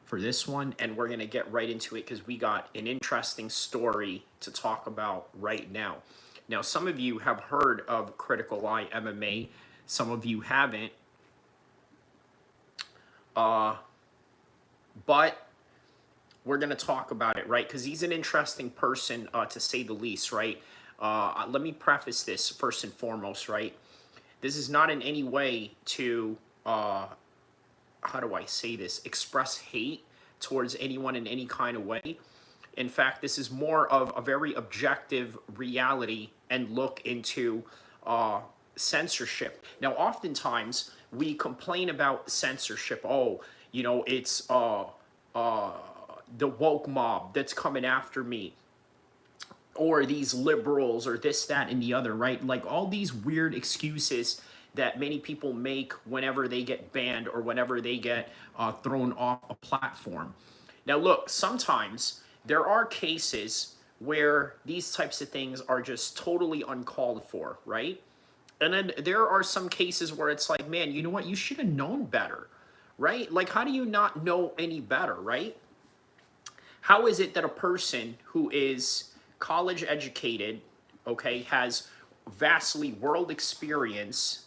for this one, and we're going to get right into it because we got an interesting story to talk about right now. Now, some of you have heard of Critical Eye MMA. Some of you haven't. But we're going to talk about it, right? Because he's an interesting person, to say the least, right? Let me preface this first and foremost, right? This is not in any way to, how do I say this, express hate towards anyone in any kind of way. In fact, this is more of a very objective reality and look into censorship. Now, oftentimes we complain about censorship. Oh, you know, it's the woke mob that's coming after me, or these liberals, or this, that, and the other, right? Like all these weird excuses that many people make whenever they get banned or whenever they get thrown off a platform. Now, look, sometimes there are cases where these types of things are just totally uncalled for, right? And then there are some cases where it's like, man, you know what? You should have known better, right? Like, how do you not know any better, right? How is it that a person who is college educated, okay, has vastly world experience,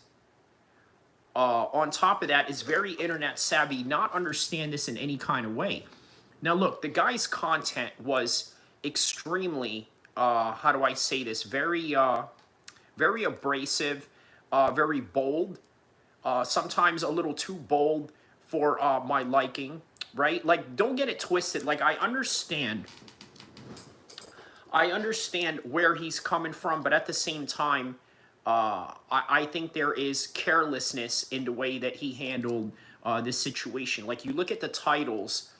on top of that is very internet savvy, not understand this in any kind of way? Now, look, the guy's content was extremely, how do I say this, very abrasive, very bold, sometimes a little too bold for my liking, right? Like, don't get it twisted. Like, I understand where he's coming from, but at the same time, I think there is carelessness in the way that he handled this situation. Like, you look at the titles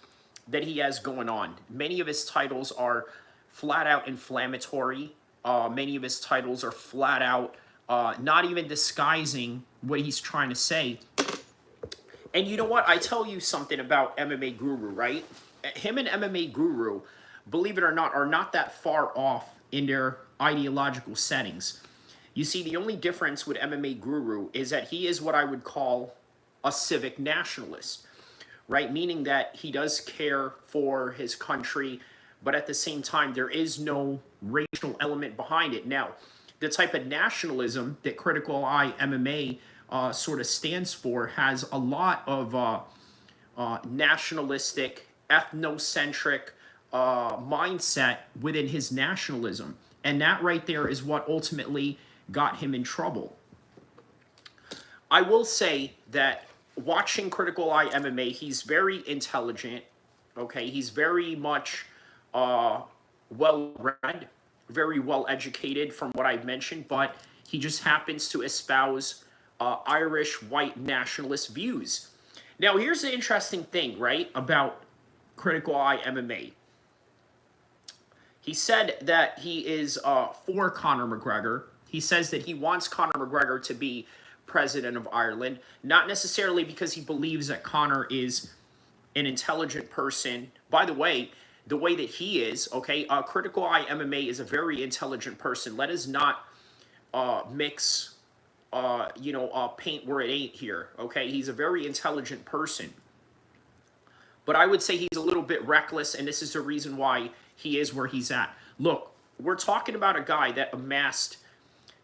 that he has going on. Many of his titles are flat out inflammatory. Many of his titles are flat out not even disguising what he's trying to say. And you know what? I tell you something about MMA Guru, right? Him and MMA Guru, believe it or not, are not that far off in their ideological settings. You see, the only difference with MMA Guru is that he is what I would call a civic nationalist, right? Meaning that he does care for his country, but at the same time, there is no racial element behind it. Now, the type of nationalism that Critical Eye MMA sort of stands for has a lot of nationalistic, ethnocentric mindset within his nationalism. And that right there is what ultimately got him in trouble. I will say that watching Critical Eye MMA, he's very intelligent, okay? He's very much well-read, very well-educated from what I've mentioned, but he just happens to espouse Irish white nationalist views. Now, here's the interesting thing, right, about Critical Eye MMA. He said that he is for Conor McGregor. He says that he wants Conor McGregor to be president of Ireland, not necessarily because he believes that Conor is an intelligent person. By the way that he is, okay, Critical Eye MMA is a very intelligent person. Let us not mix, paint where it ain't here, okay? He's a very intelligent person. But I would say he's a little bit reckless, and this is the reason why he is where he's at. Look, we're talking about a guy that amassed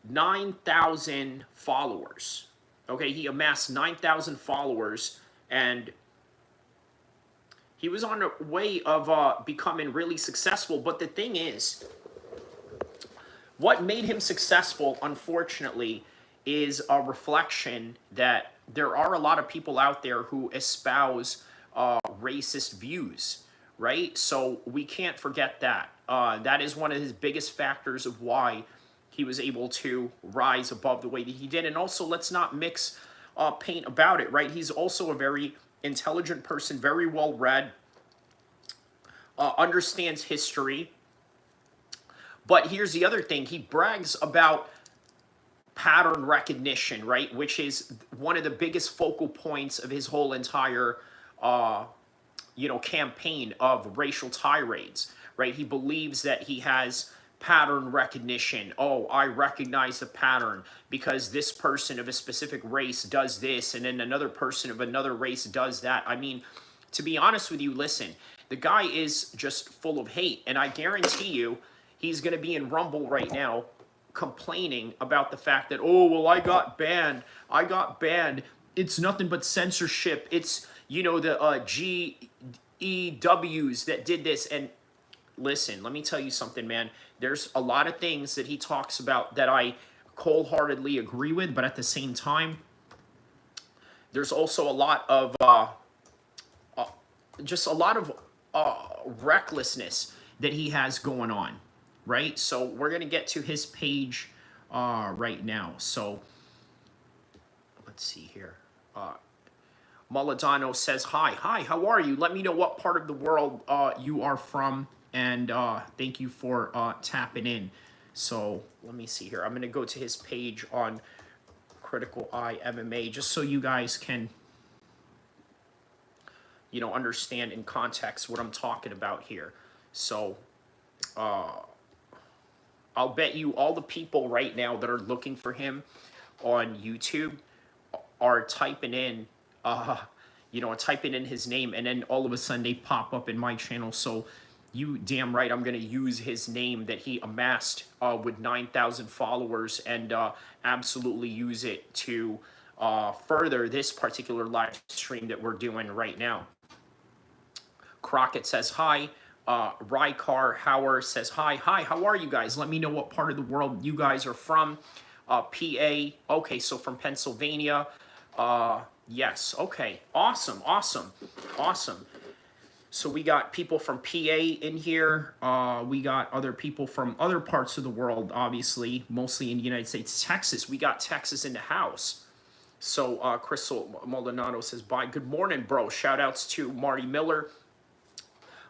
9,000 followers. Okay, he amassed 9,000 followers, and he was on a way of becoming really successful. But the thing is, what made him successful, unfortunately, is a reflection that there are a lot of people out there who espouse racist views, right? So we can't forget that. That is one of his biggest factors of why he was able to rise above the way that he did. And also, let's not mix paint about it, right? He's also a very intelligent person, very well-read, understands history. But here's the other thing. He brags about pattern recognition, right? Which is one of the biggest focal points of his whole entire, campaign of racial tirades, right? He believes that he has pattern recognition. Oh, I recognize the pattern because this person of a specific race does this, and then another person of another race does that. I mean, To be honest with you, listen, the guy is just full of hate, and I guarantee you he's going to be in Rumble right now complaining about the fact that, oh, well, I got banned. It's nothing but censorship. It's, you know, the GEWs that did this. And listen, let me tell you something, man. There's a lot of things that he talks about that I cold-heartedly agree with, but at the same time, there's also a lot of just a lot of recklessness that he has going on, right? So we're going to get to his page right now. So let's see here. Maladano says, hi, how are you? Let me know what part of the world you are from, and thank you for tapping in. So let me see here. I'm going to go to his page on Critical Eye MMA just so you guys can, you know, understand in context what I'm talking about here. So I'll bet you all the people right now that are looking for him on YouTube are typing in, you know, typing in his name, and then all of a sudden they pop up in my channel. So you damn right I'm going to use his name that he amassed with 9,000 followers and absolutely use it to further this particular live stream that we're doing right now. Crockett says hi. Rykar Hauer says hi. How are you guys? Let me know what part of the world you guys are from. PA. Okay, so from Pennsylvania. Yes. Okay. Awesome. So we got people from PA in here. We got other people from other parts of the world, obviously, mostly in the United States. Texas. We got Texas in the house. So Crystal Maldonado says, bye. Good morning, bro. Shout outs to Marty Miller.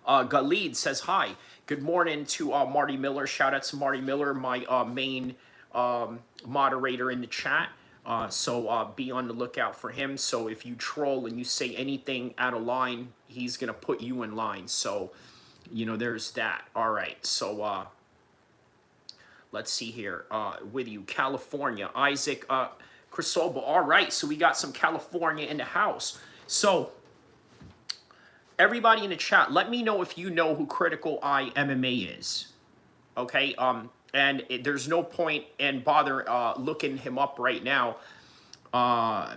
Galid says hi. Good morning to Marty Miller. Shout out to Marty Miller, my main moderator in the chat. So be on the lookout for him. So if you troll and you say anything out of line, he's going to put you in line. So, you know, there's that. All right. So let's see here. With you, California, Isaac Crisoba. All right. So we got some California in the house. So everybody in the chat, let me know if you know who Critical Eye MMA is. Okay? And there's no point in bother looking him up right now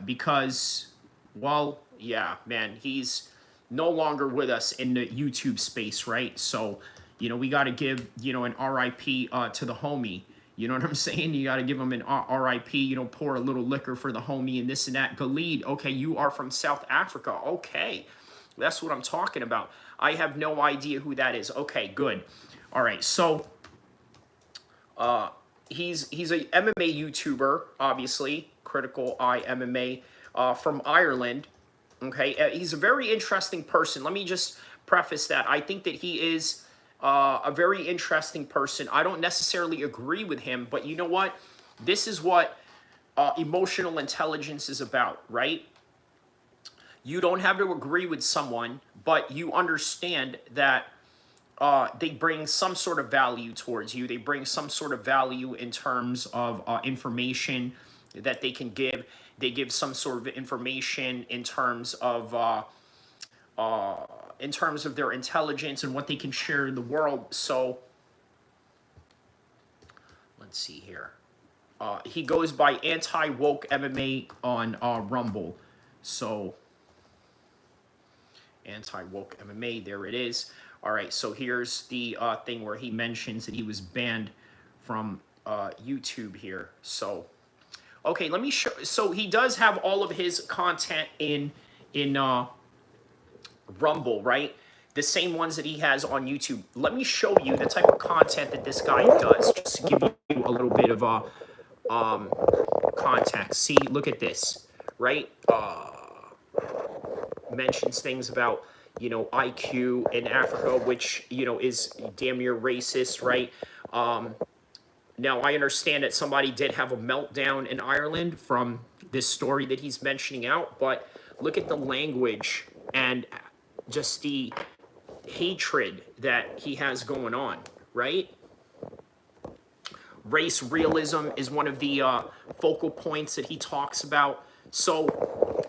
because, well, yeah, man, he's no longer with us in the YouTube space, right? So, you know, we got to give, you know, an RIP to the homie. You know what I'm saying? You got to give him an RIP, you know, pour a little liquor for the homie and this and that. Galid, okay, you are from South Africa. Okay. That's what I'm talking about. I have no idea who that is. Okay, good. All right, so he's a MMA YouTuber, obviously, Critical Eye MMA from Ireland. Okay, he's a very interesting person. Let me just preface that. I think that he is a very interesting person. I don't necessarily agree with him, but you know what? This is what emotional intelligence is about, right? You don't have to agree with someone, but you understand that they bring some sort of value towards you. They bring some sort of value in terms of information that they can give. They give some sort of information in terms of their intelligence and what they can share in the world. So let's see here. He goes by Anti-Woke MMA on Rumble. So Anti-Woke MMA, there it is. All right, so here's the thing where he mentions that he was banned from YouTube here. So, okay, let me show. So he does have all of his content in Rumble, right? The same ones that he has on YouTube. Let me show you the type of content that this guy does, just to give you a little bit of context. See, look at this, right? Mentions things about, you know, IQ in Africa, which, you know, is damn near racist, right? Now, I understand that somebody did have a meltdown in Ireland from this story that he's mentioning out, but look at the language and just the hatred that he has going on, right? Race realism is one of the focal points that he talks about. So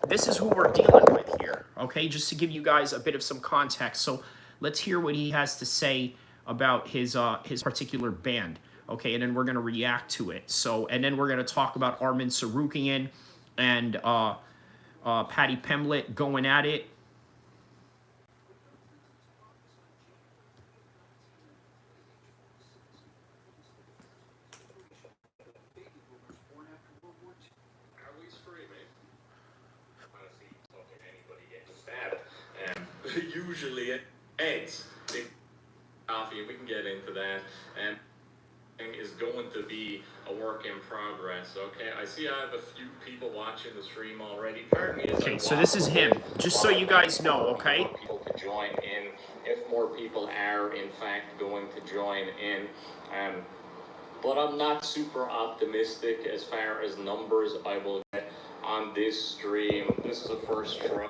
this is who we're dealing with here, okay? Just to give you guys a bit of some context. So let's hear what he has to say about his particular band, okay? And then we're going to react to it. So, and then we're going to talk about Arman Tsarukyan and Paddy Pimblett going at it. Usually it ends. Coffee, we can get into that. And is going to be a work in progress. Okay, I see I have a few people watching the stream already. Pardon me. Okay, so this is him. Just so you guys know, okay? People to join in, if more people are in fact going to join in. But I'm not super optimistic as far as numbers I will get on this stream. This is a first try.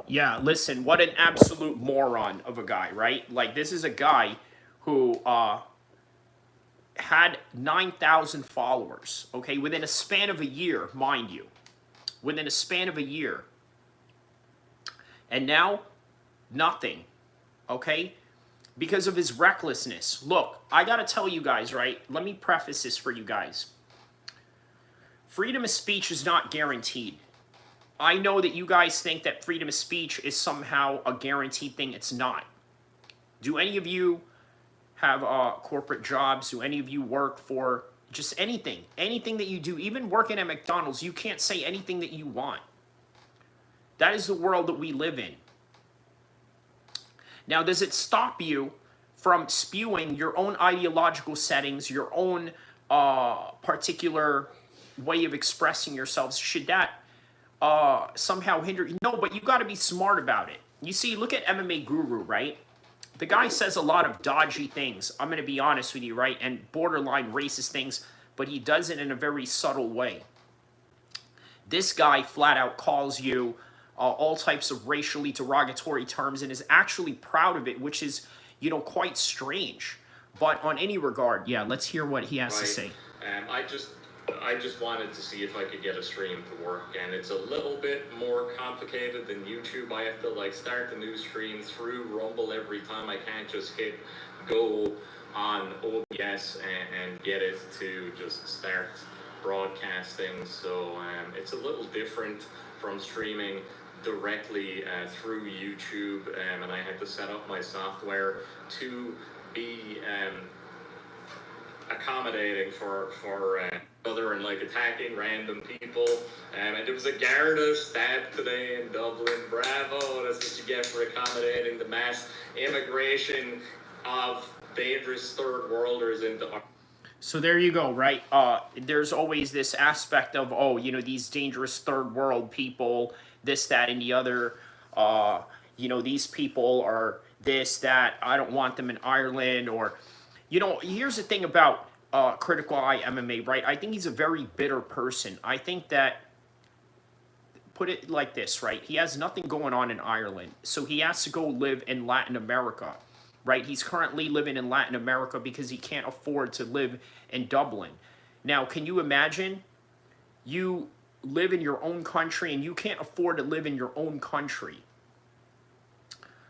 Yeah, listen, what an absolute moron of a guy, right? Like, this is a guy who had 9,000 followers, okay, within a span of a year, mind you. Within a span of a year. And now, nothing, okay? Because of his recklessness. Look, I gotta tell you guys, right? Let me preface this for you guys. Freedom of speech is not guaranteed. I know that you guys think that freedom of speech is somehow a guaranteed thing. It's not. Do any of you have corporate jobs? Do any of you work for just anything? Anything that you do, even working at McDonald's, you can't say anything that you want. That is the world that we live in. Now, does it stop you from spewing your own ideological settings, your own particular way of expressing yourselves? Should that somehow hinder? No, but you got to be smart about it. You see, look at MMA Guru, right? The guy says a lot of dodgy things, I'm going to be honest with you, right? And borderline racist things, but he does it in a very subtle way. This guy flat out calls you all types of racially derogatory terms and is actually proud of it, which is, you know, quite strange. But on any regard, yeah, let's hear what he has to say. I just wanted to see if I could get a stream to work, and it's a little bit more complicated than YouTube. I have to like start the new stream through Rumble every time. I can't just hit go on OBS and get it to just start broadcasting. So it's a little different from streaming directly through YouTube, and I had to set up my software to be accommodating for other and like attacking random people. And there was a Garda stabbed today in Dublin. Bravo, that's what you get for accommodating the mass immigration of dangerous third worlders into our... So there you go, right? There's always this aspect of, oh, you know, these dangerous third world people, this, that, and the other. You know, these people are this, that, I don't want them in Ireland. Or, you know, here's the thing about Critical Eye MMA, right? I think he's a very bitter person. I think that, put it like this, right? He has nothing going on in Ireland, so he has to go live in Latin America, right? He's currently living in Latin America because he can't afford to live in Dublin. Now, can you imagine? You live in your own country and you can't afford to live in your own country.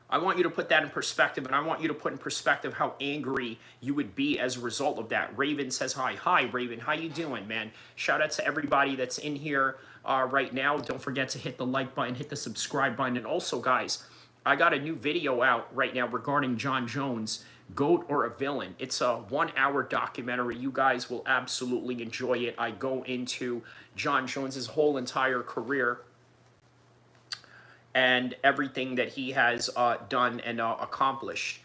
I want you to put that in perspective, and I want you to put in perspective how angry you would be as a result of that. Raven says hi. Hi, Raven. How you doing, man? Shout out to everybody that's in here right now. Don't forget to hit the like button, hit the subscribe button. And also, guys, I got a new video out right now regarding Jon Jones, GOAT or a Villain. It's a 1-hour documentary. You guys will absolutely enjoy it. I go into Jon Jones's whole entire career and everything that he has done and accomplished.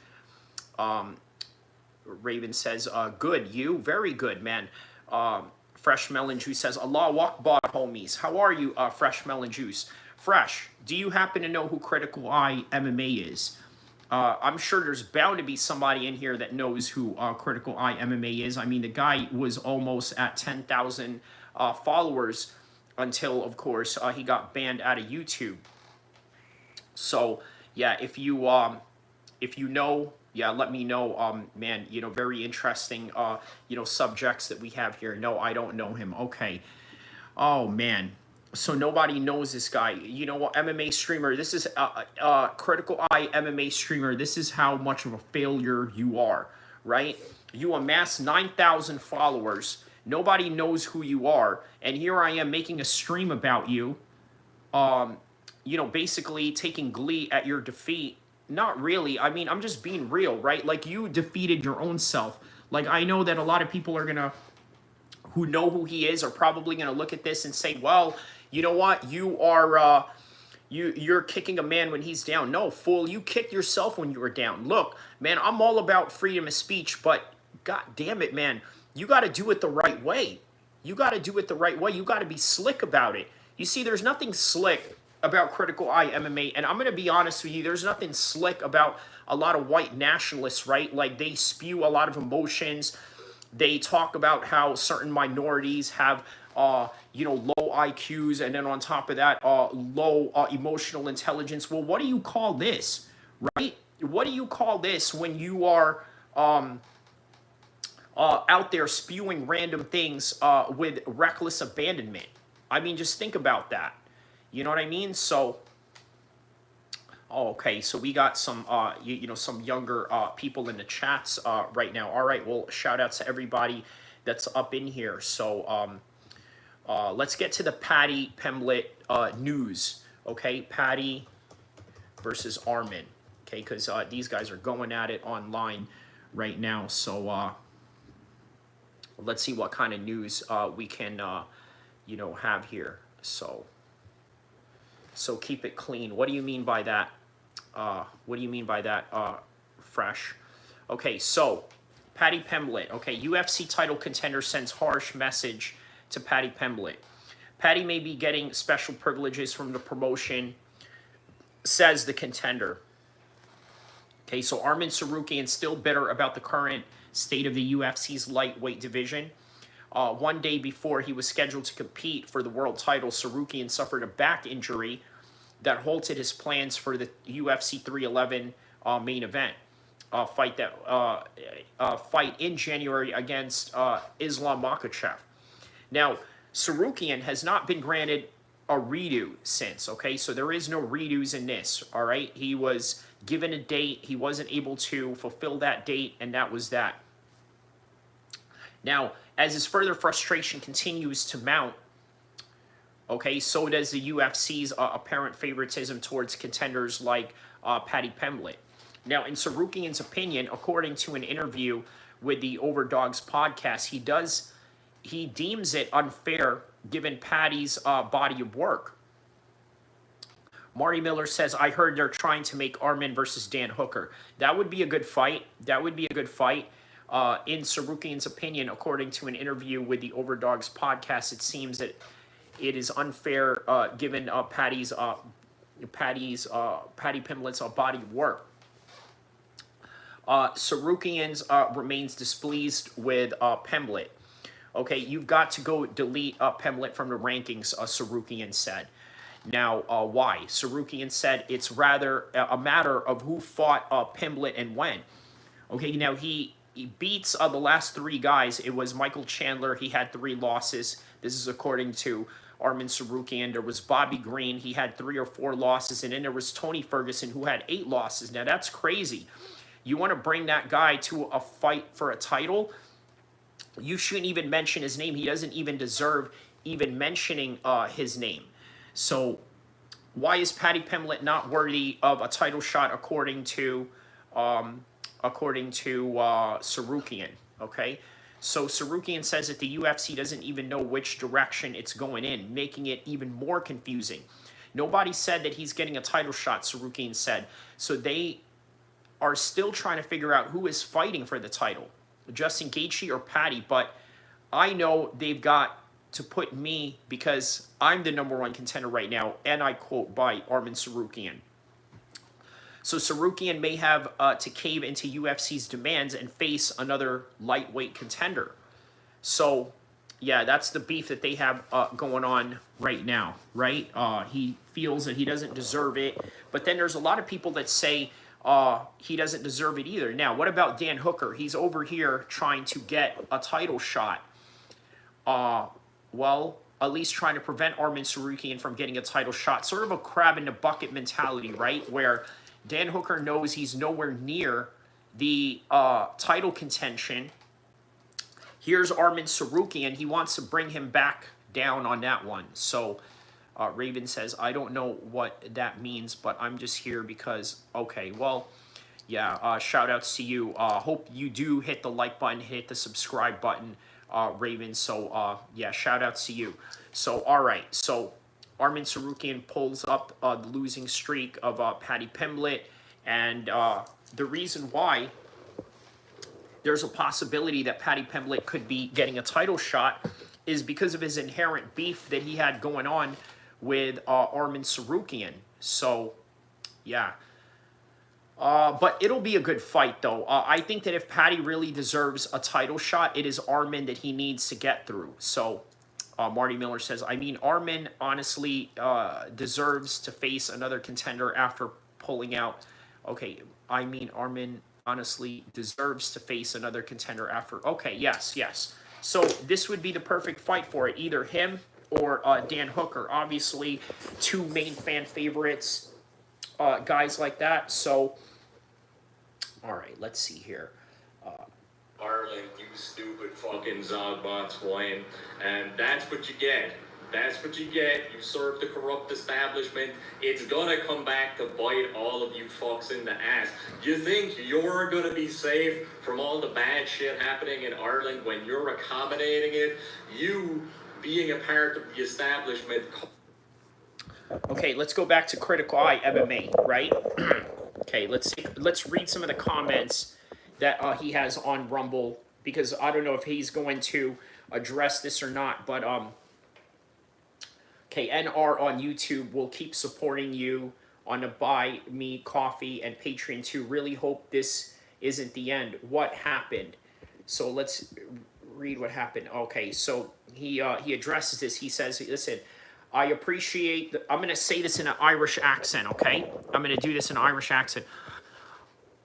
Raven says, good, you? Very good, man. Fresh Melon Juice says, Allah Akbar, homies. How are you, Fresh Melon Juice? Fresh, do you happen to know who Critical Eye MMA is? I'm sure there's bound to be somebody in here that knows who Critical Eye MMA is. I mean, the guy was almost at 10,000 followers until, of course, he got banned out of YouTube. So, yeah, if you know, yeah, let me know, man, you know, very interesting, you know, subjects that we have here. No, I don't know him. Okay. Oh, man. So nobody knows this guy. You know what, MMA streamer, this is Critical Eye MMA streamer. This is how much of a failure you are, right? You amass 9,000 followers. Nobody knows who you are. And here I am making a stream about you, you know, basically taking glee at your defeat. Not really. I mean, I'm just being real, right? Like, you defeated your own self. Like, I know that a lot of people are gonna, who know who he is, are probably gonna look at this and say, well, you know what, you are you're kicking a man when he's down. No, fool, you kicked yourself when you were down. Look, man, I'm all about freedom of speech, but god damn it, man, you got to do it the right way. You got to do it the right way. You got to be slick about it. You see, there's nothing slick about Critical Eye MMA, and I'm going to be honest with you, there's nothing slick about a lot of white nationalists, right? Like, they spew a lot of emotions. They talk about how certain minorities have, you know, low IQs, and then on top of that, low emotional intelligence. Well, what do you call this, right? What do you call this when you are out there spewing random things with reckless abandonment? I mean, just think about that. You know what I mean? So, oh, okay, so we got some, you know, some younger people in the chats right now. All right, well, shout out to everybody that's up in here. So, let's get to the Paddy Pimblett news. Okay, Paddy versus Arman. Okay, because these guys are going at it online right now. So, let's see what kind of news we can, you know, have here. So keep it clean. What do you mean by that? What do you mean by that, fresh? Okay, so Paddy Pimblett. Okay, UFC title contender sends harsh message to Paddy Pimblett. Paddy may be getting special privileges from the promotion, says the contender. Okay, so Arman Tsarukyan still bitter about the current state of the UFC's lightweight division. One day before he was scheduled to compete for the world title, Tsarukyan suffered a back injury that halted his plans for the UFC 311 main event fight in January against Islam Makhachev. Now, Tsarukyan has not been granted a redo since, okay? So there is no redos in this, all right? He was given a date. He wasn't able to fulfill that date, and that was that. Now, as his further frustration continues to mount, okay, so does the UFC's apparent favoritism towards contenders like Paddy Pimblett. Now, in Tsarukyan's opinion, according to an interview with the Overdogs podcast, he deems it unfair given Paddy's body of work. Marty Miller says, I heard they're trying to make Arman versus Dan Hooker. That would be a good fight. That would be a good fight. In Tsarukyan's opinion, according to an interview with the Overdogs podcast, it seems that it is unfair given Paddy Pimblett's body of work. Tsarukyan remains displeased with Pimblett. Okay, you've got to go delete Pimblett from the rankings, Tsarukyan said. Now, why? Tsarukyan said it's rather a matter of who fought Pimblett and when. Okay, now he beats the last three guys. It was Michael Chandler. He had 3 losses. This is according to Arman Tsarukyan. There was Bobby Green. He had 3 or 4 losses. And then there was Tony Ferguson, who had 8 losses. Now, that's crazy. You want to bring that guy to a fight for a title? You shouldn't even mention his name. He doesn't even deserve even mentioning his name. So why is Paddy Pimblett not worthy of a title shot according to Tsarukyan? Okay, so Tsarukyan says that the UFC doesn't even know which direction it's going in, making it even more confusing. Nobody said that he's getting a title shot, Tsarukyan said. So they are still trying to figure out who is fighting for the title, Justin Gaethje or Paddy. But I know they've got to put me, because I'm the #1 contender right now, and I quote by Arman Tsarukyan. So Tsarukyan may have to cave into UFC's demands and face another lightweight contender. So, yeah, that's the beef that they have going on right now, right? He feels that he doesn't deserve it, but then there's a lot of people that say he doesn't deserve it either. Now, what about Dan Hooker? He's over here trying to get a title shot. Well, at least trying to prevent Arman Tsarukyan from getting a title shot. Sort of a crab in the bucket mentality, right? Where Dan Hooker knows he's nowhere near the title contention. Here's Arman Tsarukyan. He wants to bring him back down on that one. So Raven says, I don't know what that means, but I'm just here because, okay, well, yeah, shout outs to you. Hope you do hit the like button, hit the subscribe button, Raven. So, yeah, shout outs to you. So, all right. So, Arman Tsarukyan pulls up the losing streak of Paddy Pimblett. And the reason why there's a possibility that Paddy Pimblett could be getting a title shot is because of his inherent beef that he had going on with Arman Tsarukyan. So, yeah. But it'll be a good fight, though. I think that if Paddy really deserves a title shot, it is Arman that he needs to get through. So, Marty Miller says, I mean, Arman honestly deserves to face another contender after pulling out. Okay, I mean, Arman honestly deserves to face another contender after. Okay, yes, yes. So this would be the perfect fight for it. Either him or Dan Hooker. Obviously, two main fan favorites, guys like that. So, all right, let's see here. Ireland, you stupid fucking Zogbot swine. And that's what you get. That's what you get. You serve the corrupt establishment. It's gonna come back to bite all of you fucks in the ass. You think you're gonna be safe from all the bad shit happening in Ireland when you're accommodating it? You being a part of the establishment. Okay, let's go back to Critical Eye MMA, right? Okay, let's read some of the comments that he has on Rumble, because I don't know if he's going to address this or not, but okay, NR on YouTube will keep supporting you on a Buy Me Coffee and Patreon too. Really hope this isn't the end. What happened? So let's read what happened. Okay, so he addresses this. He says, listen, I appreciate, I'm going to say this in an Irish accent, okay? I'm going to do this in an Irish accent.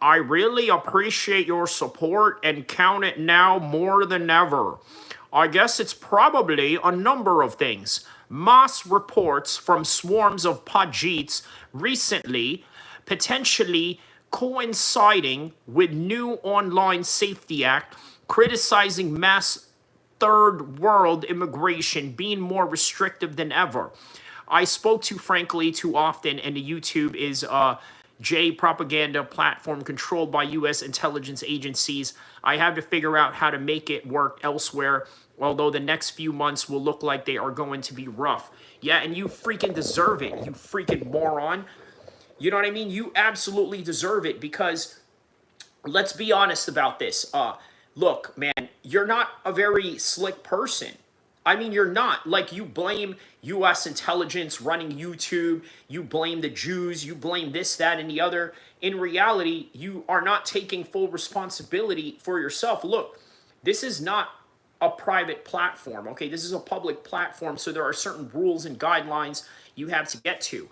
I really appreciate your support and count it now more than ever. I guess it's probably a number of things. Mass reports from swarms of Pajits recently, potentially coinciding with new online safety act, criticizing mass third world immigration being more restrictive than ever. I spoke frankly too often, and the YouTube is J propaganda platform controlled by U.S. intelligence agencies. I have to figure out how to make it work elsewhere, although the next few months will look like they are going to be rough. Yeah, and you freaking deserve it, you freaking moron. You know what I mean? You absolutely deserve it, because let's be honest about this. Look, man, you're not a very slick person. I mean, you're not. Like, you blame U.S. intelligence running YouTube. You blame the Jews. You blame this, that, and the other. In reality, you are not taking full responsibility for yourself. Look, this is not a private platform, okay? This is a public platform, so there are certain rules and guidelines you have to get to.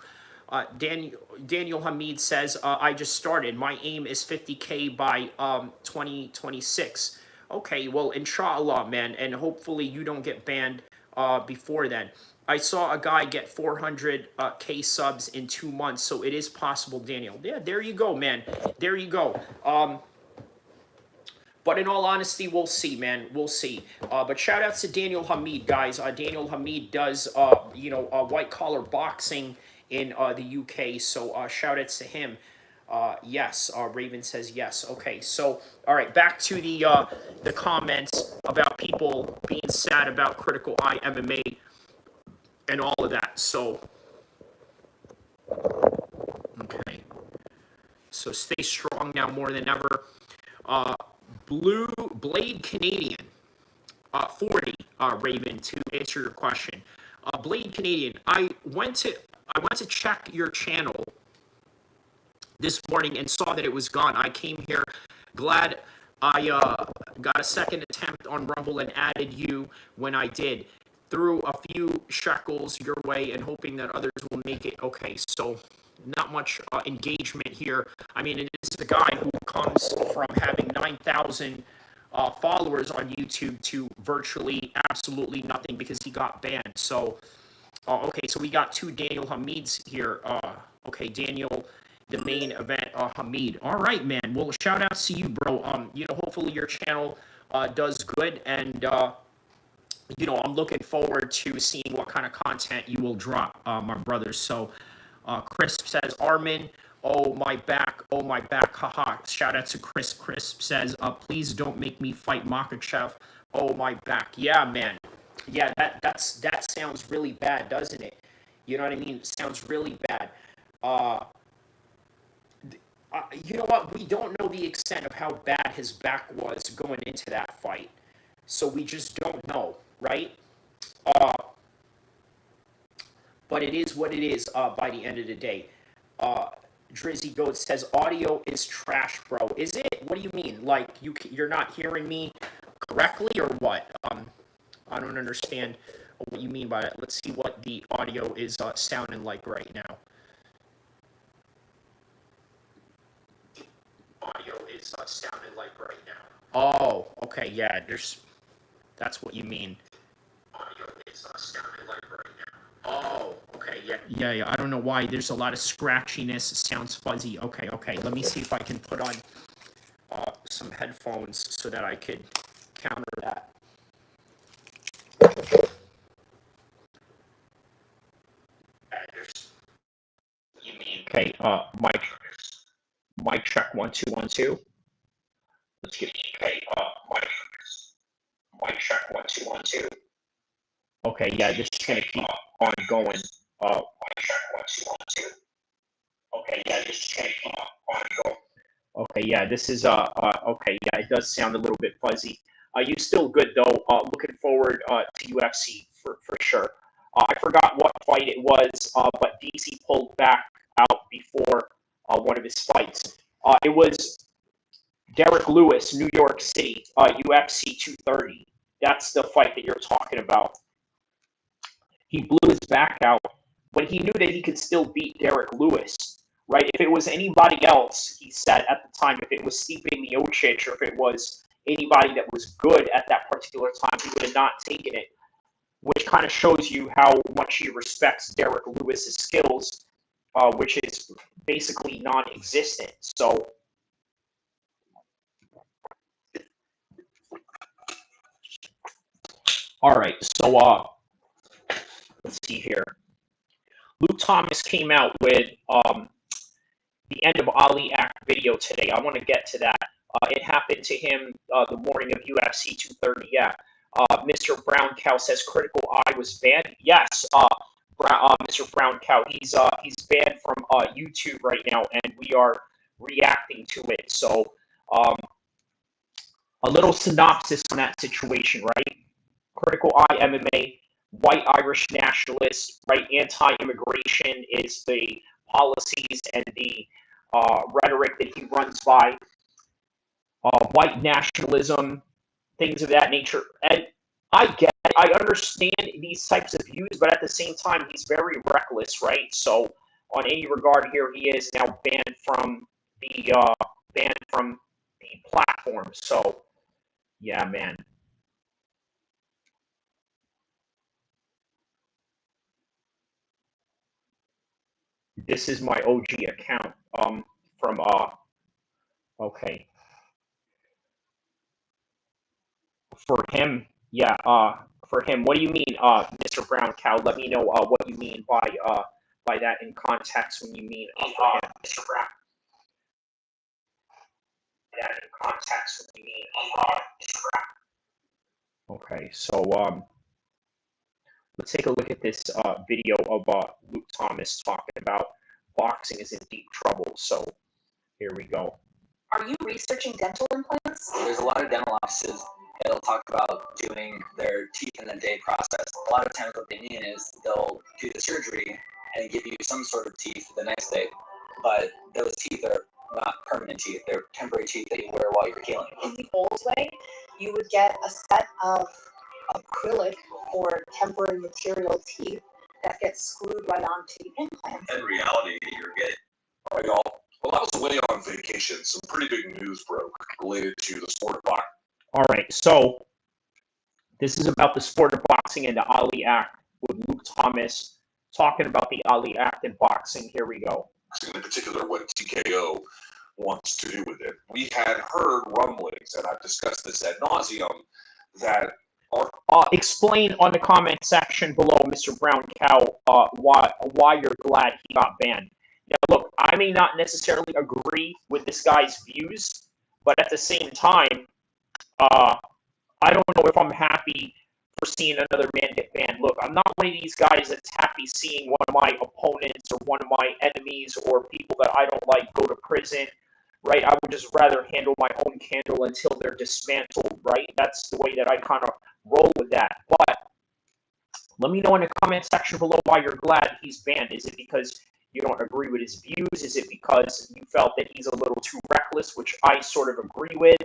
Daniel Hamid says, I just started. My aim is 50K by 2026. Okay, well, inshallah, man, and hopefully you don't get banned before then. I saw a guy get 400K subs in 2 months, so it is possible, Daniel. Yeah, there you go, man. There you go. But in all honesty, we'll see, man. We'll see. But shout outs to Daniel Hamid, guys. Daniel Hamid does, white collar boxing in the UK, so shout outs to him. Yes, Raven says yes. Okay, so all right, back to the comments about people being sad about Critical Eye MMA and all of that. So okay, so stay strong now more than ever. Blue Blade Canadian 40 Raven, to answer your question. Blade Canadian, I went to check your channel this morning and saw that it was gone. I came here glad I got a second attempt on Rumble and added you when I did. Threw a few shekels your way and hoping that others will make it. Okay, so not much engagement here. I mean, it is a guy who comes from having 9,000 followers on YouTube to virtually absolutely nothing because he got banned. So, okay, so we got two Daniel Hamids here. Okay, Daniel, the main event, Hamid. All right, man. Well, shout out to you, bro. Hopefully your channel does good, and I'm looking forward to seeing what kind of content you will drop, my brothers. So, Crisp says, Arman, oh my back, haha. Shout out to Crisp. Crisp says, please don't make me fight Makachev. Oh my back. Yeah, man. Yeah, that sounds really bad, doesn't it? You know what I mean? It sounds really bad. You know what? We don't know the extent of how bad his back was going into that fight. So we just don't know, right? But it is what it is by the end of the day. Drizzy Goat says, audio is trash, bro. Is it? What do you mean? Like, you're not hearing me correctly or what? I don't understand what you mean by that. Let's see what the audio is sounding like right now. Audio is sounding like right now. Oh, okay, yeah, that's what you mean. Audio is sounding like right now. Oh, okay, yeah. Yeah, I don't know why. There's a lot of scratchiness. It sounds fuzzy. Okay. Let me see if I can put on some headphones so that I could counter that. You mean? Okay, mic check 1 2 1 2. Let's get mic check 1 2 1 2. Okay, yeah, this is gonna keep on going. Mic check 1 2 1 2. Okay, yeah, this is gonna keep on going. Okay, yeah, this is okay, yeah, it does sound a little bit fuzzy. You still good though. Looking forward to UFC for sure. I forgot what fight it was, but DC pulled back out before one of his fights. It was Derek Lewis, New York City, UFC 230. That's the fight that you're talking about. He blew his back out, but he knew that he could still beat Derek Lewis, right? If it was anybody else, he said at the time, if it was Stipe Miocic or if it was anybody that was good at that particular time, he would have not taken it, which kind of shows you how much he respects Derek Lewis's skills, which is basically non-existent. So, all right, so let's see here. Luke Thomas came out with the end of Ali Act video today. I want to get to that. It happened to him the morning of UFC 230. Yeah. Mr. Brown Cow says Critical Eye was banned. Yes, Mr. Brown Cow. He's banned from YouTube right now, and we are reacting to it. So, a little synopsis on that situation, right? Critical Eye MMA, white Irish nationalist, right? Anti-immigration is the policies and the rhetoric that he runs by. White nationalism, things of that nature. And I get it. I understand these types of views, but at the same time, he's very reckless, right? So, on any regard here, he is now banned from the platform. So, yeah, man. This is my OG account from okay. For him, yeah, for him, what do you mean, Mr. Brown Cow? Let me know what you mean by that in context when you mean for him. Mr. Brown. That in context when you mean Mr. Brown. Okay, so let's take a look at this video of Luke Thomas talking about boxing is in deep trouble. So here we go. Are you researching dental implants? There's a lot of dental offices that'll talk about doing their teeth in a day process. A lot of times what they mean is they'll do the surgery and give you some sort of teeth the next day, but those teeth are not permanent teeth. They're temporary teeth that you wear while you're healing. In the old way, you would get a set of acrylic or temporary material teeth that get screwed right onto the implant. In reality, you're getting. All right, y'all. Well, I was away on vacation. Some pretty big news broke related to the sport of boxing. All right, so this is about the sport of boxing and the Ali Act with Luke Thomas talking about the Ali Act in boxing. Here we go. In particular, what TKO wants to do with it. We had heard rumblings, and I've discussed this ad nauseum, that explain on the comment section below, Mr. Brown Cow, why you're glad he got banned. Now, look, I may not necessarily agree with this guy's views, but at the same time, I don't know if I'm happy for seeing another man get banned. Look, I'm not one of these guys that's happy seeing one of my opponents or one of my enemies or people that I don't like go to prison, right? I would just rather handle my own candle until they're dismantled, right? That's the way that I kind of roll with that. But let me know in the comment section below why you're glad he's banned. Is it because you don't agree with his views? Is it because you felt that he's a little too reckless, which I sort of agree with?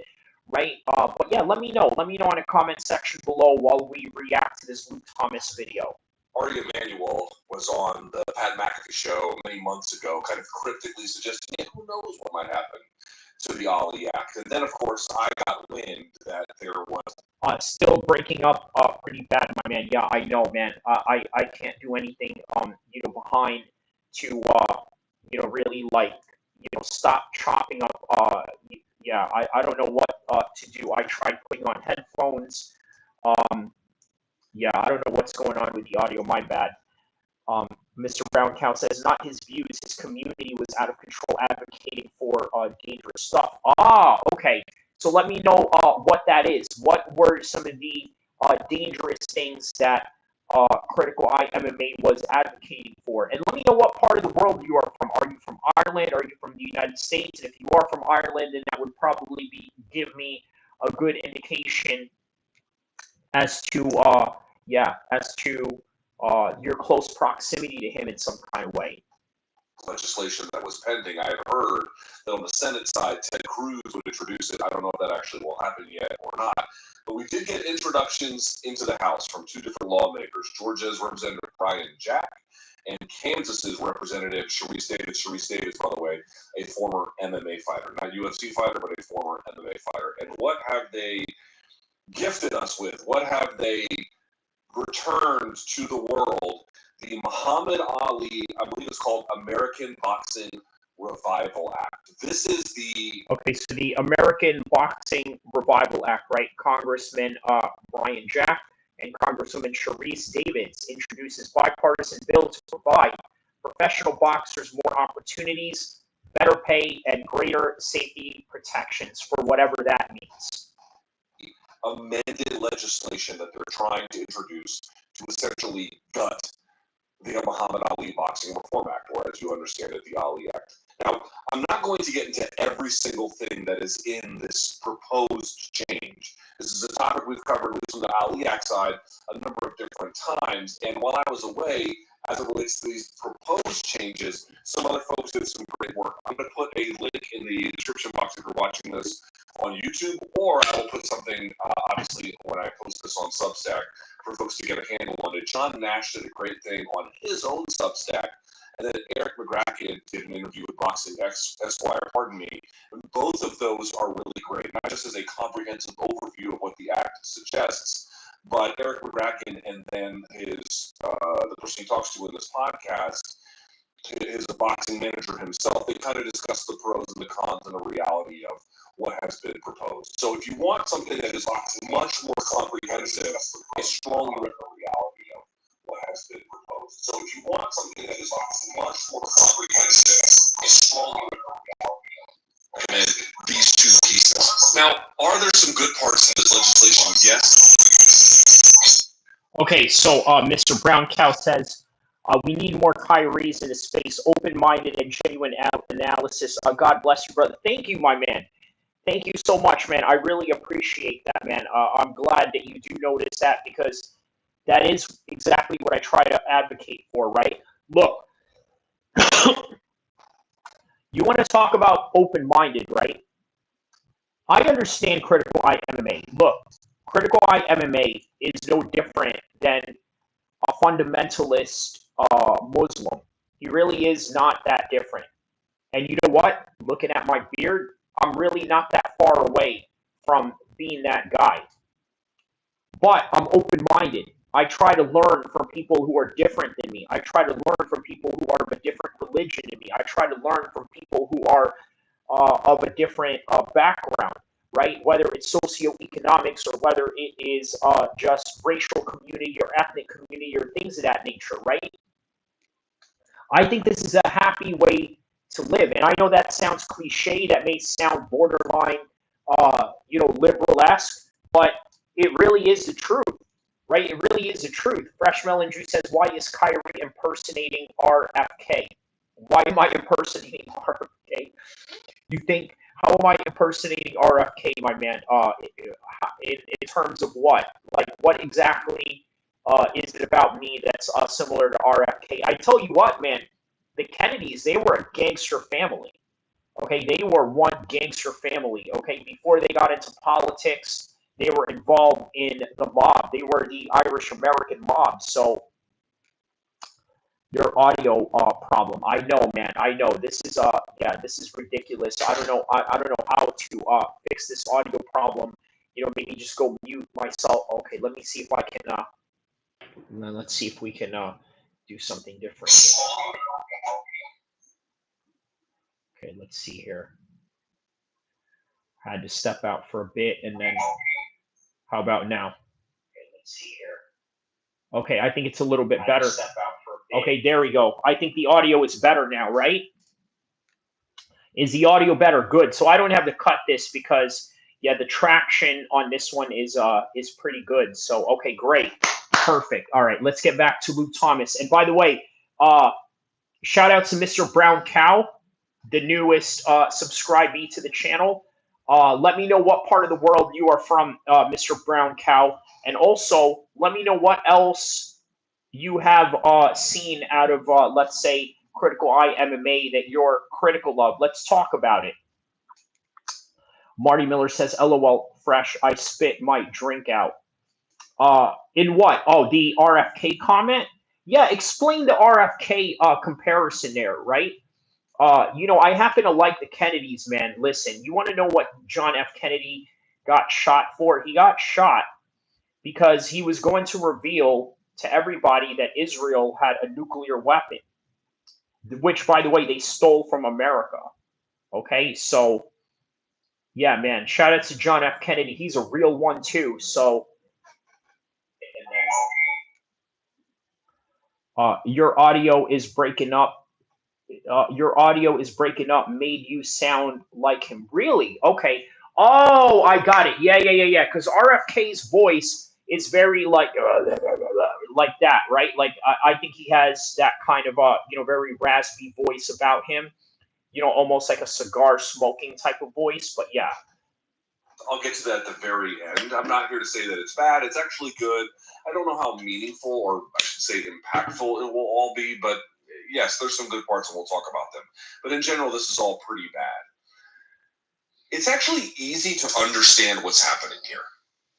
Right? But yeah, let me know. Let me know in the comment section below while we react to this Luke Thomas video. Ari Emanuel was on the Pat McAfee show many months ago, kind of cryptically suggesting, yeah, who knows what might happen to the Ali Act. And then, of course, I got wind that there was... still breaking up pretty bad, my man. Yeah, I know, man. I can't do anything, behind to, really, stop chopping up, yeah, I don't know what to do. I tried putting on headphones. Yeah, I don't know what's going on with the audio. My bad. Mr. Brown Cow says, not his views. His community was out of control advocating for dangerous stuff. Okay. So let me know what that is. What were some of the dangerous things that Critical Eye MMA was advocating for? And let me know what part of the world you are from. Are you from Ireland? Are you from the United States? And if you are from Ireland, then that would probably give me a good indication as to your close proximity to him in some kind of way. Legislation that was pending. I had heard that on the Senate side, Ted Cruz would introduce it. I don't know if that actually will happen yet or not. But we did get introductions into the House from two different lawmakers. Georgia's Representative Brian Jack and Kansas's Representative Sharice Davids. Sharice Davids, by the way, a former MMA fighter. Not UFC fighter, but a former MMA fighter. And what have they gifted us with? What have they returned to the world? The Muhammad Ali, I believe it's called American Boxing Revival Act. This is the... Okay, so the American Boxing Revival Act, right? Congressman Brian Jack and Congresswoman Sharice Davids introduces bipartisan bill to provide professional boxers more opportunities, better pay, and greater safety protections for whatever that means. Amended legislation that they're trying to introduce to essentially gut the Muhammad Ali Boxing Reform Act, or as you understand it, the Ali Act. Now, I'm not going to get into every single thing that is in this proposed change. This is a topic we've covered, at least on the Ali Act side, a number of different times. And while I was away, as it relates to these proposed changes, some other folks did some great work. I'm going to put a link in the description box if you're watching this on YouTube, or I will put something, obviously, when I post this on Substack, for folks to get a handle on it. John Nash did a great thing on his own Substack, and then Eric McGracken did an interview with Boxing Esquire, and both of those are really great, not just as a comprehensive overview of what the act suggests, but Eric McGracken and then the person he talks to in this podcast is a boxing manager himself. They kind of discuss the pros and the cons and the reality of what has been proposed. So if you want something that is much more comprehensive, I strongly recommend the reality of what has been proposed. So if you want something that is much more comprehensive, I strongly recommend these two pieces. Now, are there some good parts of this legislation? Yes. Okay, so Mr. Brown Cow says, we need more Kyries in the space, open-minded and genuine analysis. God bless you, brother. Thank you, my man. Thank you so much, man. I really appreciate that, man. I'm glad that you do notice that, because that is exactly what I try to advocate for, right? Look, you want to talk about open-minded, right? I understand Critical Eye MMA. Look, Critical Eye MMA is no different than a fundamentalist Muslim. He really is not that different. And you know what? Looking at my beard, I'm really not that far away from being that guy. But I'm open-minded. I try to learn from people who are different than me. I try to learn from people who are of a different religion than me. I try to learn from people who are of a different background, right? Whether it's socioeconomics or whether it is just racial community or ethnic community or things of that nature, right? I think this is a happy way to live. And I know that sounds cliche. That may sound borderline, liberal-esque, but it really is the truth, right? It really is the truth. Fresh Melon Juice says, why is Kyrie impersonating RFK? Why am I impersonating RFK? You think, how am I impersonating RFK, my man? In terms of what? Like, what exactly is it about me that's similar to RFK? I tell you what, man, the Kennedys, they were a gangster family. Okay, they were one gangster family. Okay, before they got into politics, they were involved in the mob. They were the Irish American mob. So your audio problem. I know, man. I know this is this is ridiculous. I don't know. I don't know how to fix this audio problem. Maybe just go mute myself. Okay, let me see if I can. Let's see if we can do something different here. Okay, let's see here. Had to step out for a bit, and then how about now? Okay, let's see here. Okay, I think it's a little bit better. Okay, there we go. I think the audio is better now, right? Is the audio better? Good. So I don't have to cut this because, yeah, the traction on this one is pretty good. So, okay, great. Perfect. All right, let's get back to Luke Thomas. And by the way, shout out to Mr. Brown Cow, the newest subscribee to the channel. Let me know what part of the world you are from, Mr. Brown Cow. And also, let me know what else you have seen out of, let's say, Critical Eye MMA that you're critical of. Let's talk about it. Marty Miller says, LOL, Fresh, I spit my drink out. In what? Oh, the RFK comment? Yeah, explain the RFK comparison there, right? I happen to like the Kennedys, man. Listen, you want to know what John F. Kennedy got shot for? He got shot because he was going to reveal to everybody that Israel had a nuclear weapon, which, by the way, they stole from America. Okay, so, yeah, man, shout out to John F. Kennedy. He's a real one, too. So, your audio is breaking up. Your audio is breaking up, made you sound like him. Really? Okay. Oh, I got it. Yeah. Because RFK's voice is very like that, right? Like I think he has that kind of very raspy voice about him. Almost like a cigar smoking type of voice. But yeah. I'll get to that at the very end. I'm not here to say that it's bad. It's actually good. I don't know how meaningful, or I should say impactful, it will all be, but yes, there's some good parts and we'll talk about them. But in general, this is all pretty bad. It's actually easy to understand what's happening here.